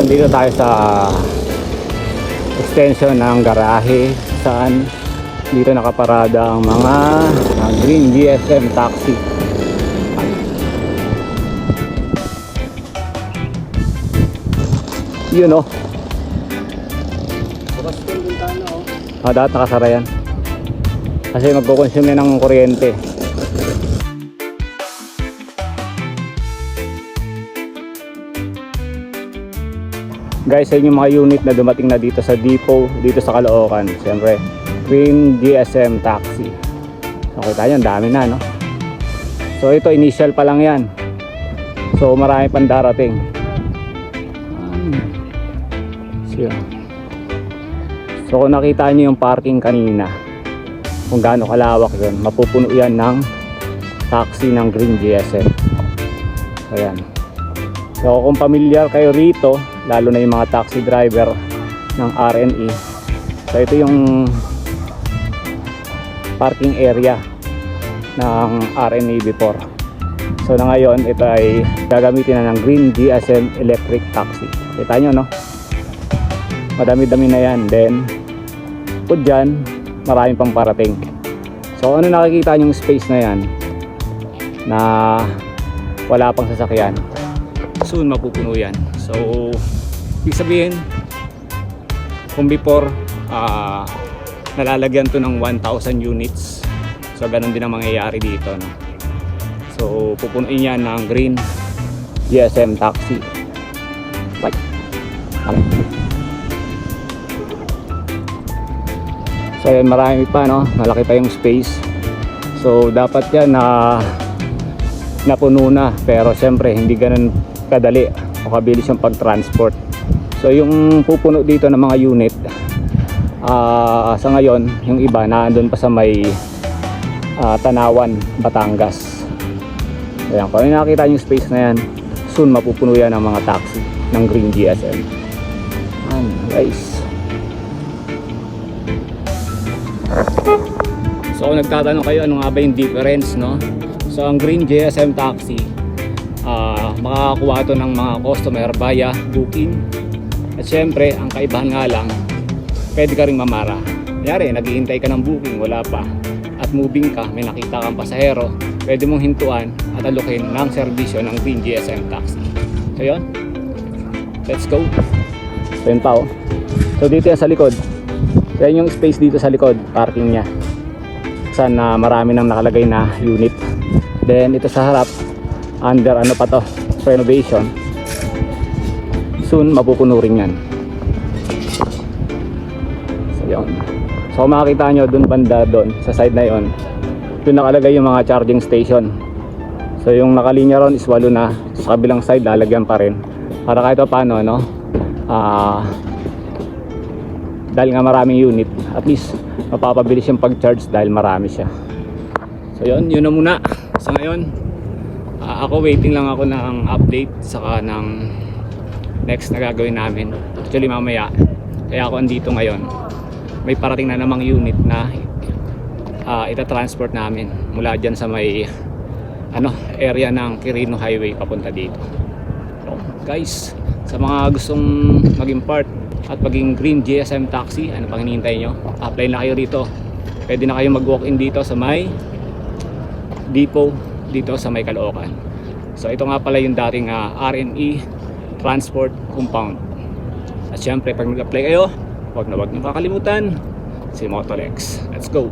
Dito tayo sa extension ng garahe saan dito nakaparada ang mga green GSM taxi. Yun oh. Bukas ko yung bintana oh. Dapat nakasara yan kasi magkukonsume ng kuryente. Guys, sa inyong mga unit na dumating na dito sa depot, dito sa Caloocan, siyempre green GSM taxi. So kita nyo, dami na no. So ito initial pa lang yan, so marami pang darating. So kung nakita nyo yung parking kanina, kung gaano kalawak yun, mapupuno yan ng taxi ng green GSM. Ayan. So kung familiar kayo rito, lalo na yung mga taxi driver ng RNE, so ito yung parking area ng RNE before. So na ngayon ito ay gagamitin na ng green GSM electric taxi. Kita nyo no, madami-dami na yan. Then po dyan, maraming pang parating. So ano nakikita nyo yung space na yan na wala pang sasakyan, soon mapupuno yan. So ibig sabihin, kung before nalalagyan to ng 1,000 units, so ganun din ang mangyayari dito no? So pupunuin yan ng green GSM taxi. Bye. Okay. So yan, marami pa no, malaki pa yung space. So dapat yan na napuno na, pero syempre hindi ganun kadali o kabilis yung pag-transport. So yung pupuno dito ng mga unit, sa ngayon yung iba naandun pa sa may Tanawan, Batangas. Ayan, kung nakita yung space na yan, soon mapupuno yan ng mga taxi ng green GSM. Ayan guys. So kung nagtatanong kayo ano nga ba yung difference no, so ang green GSM taxi, makakakuha ito ng mga customer via booking. At syempre ang kaibahan nga lang, pwede ka ring mamara. Kunyari naghihintay ka ng booking, wala pa, at moving ka, may nakita kang pasahero, pwede mong hintuan at alukin ng serbisyo ng green GSM taxi. So yun, let's go. So yun pa oh. So dito yan sa likod, yan yung space dito sa likod, parking nya, saan marami nang nakalagay na unit. Then ito sa harap, under ano pa to, renovation, soon mapupuno rin yan. So yun. So kung makikita nyo dun banda doon sa side na yon, dun nakalagay yung mga charging station. So yung nakalinya ron is 8 na, sa kabilang side lalagyan pa rin para kahit paano no, dahil nga maraming unit, at least mapapabilis yung pag-charge dahil marami siya. So yun na muna sa ngayon. Ako waiting lang ako ng update saka ng next na gagawin namin. Actually mamaya, kaya ako andito ngayon, may parating na namang unit na ita-transport namin mula dyan sa may area ng Quirino Highway papunta dito. So guys, sa mga gustong maging part at maging green GSM taxi, ano pang hinihintay nyo? Apply na kayo rito. Pwede na kayo mag-walk-in dito sa may depot dito sa may Caloocan. So ito nga pala yung dating RNE Transport Compound. At syempre pag mag-apply kayo, huwag na huwag nyo kakalimutan si Motorex. Let's go!